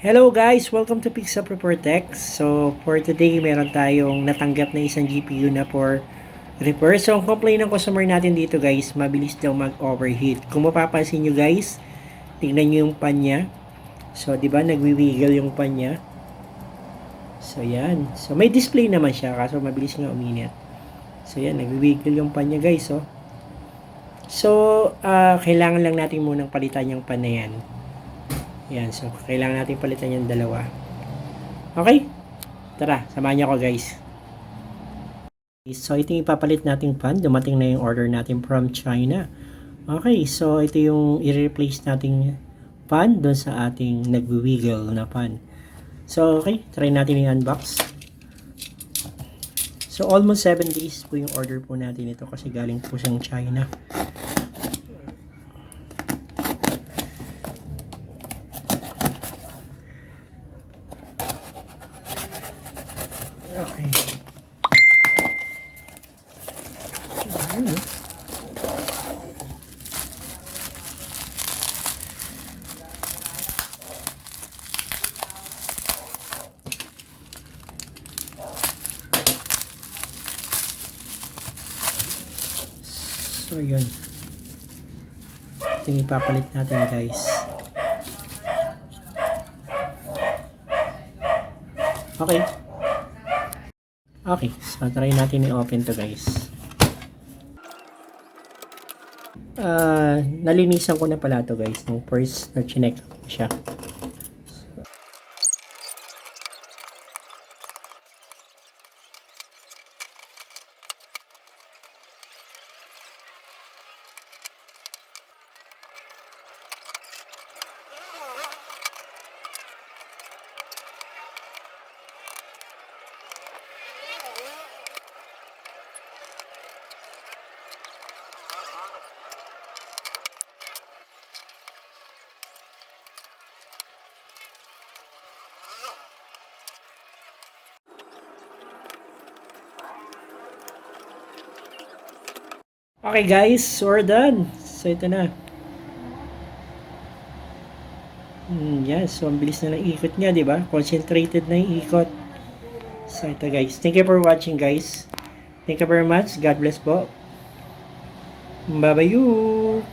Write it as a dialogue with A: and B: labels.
A: Hello guys! Welcome to Pixup Report Tech. So, for today, meron tayong natanggap na isang GPU na for repair. So, ang complaint ng customer natin dito guys, mabilis daw mag-overheat. Kung mapapansin nyo guys, tignan nyo yung pan niya. So, di ba nagwiwiggle yung pan niya? So, yan. So, may display naman siya, kaso mabilis nga uminit. So, yan. Nagwiwiggle yung pan niya guys, oh. So, kailangan lang natin munang palitan yung pan na yan. Yan, so kailangan natin palitan yung dalawa. Okay? Tara, samahan niyo ako guys. So ito yung ipapalit nating pan. Dumating na yung order natin from China. Okay, so ito yung i-replace nating pan doon sa ating nagwi-wiggle na pan. So okay, try natin yung unbox. So almost 7 days po yung order po natin ito kasi galing po siyang China. Okay. So yun. Ito yung ipapalit natin guys. Okay. Okay, so try natin i-open to guys. Nalinisan ko na pala to guys nung first na chinek ko siya. Okay guys, so we're done. So ito na. Yes, so ang bilis na ng ikot niya, di ba? Concentrated na yung ikot. So ito guys, thank you for watching guys. Thank you very much. God bless po. Bye-bye you.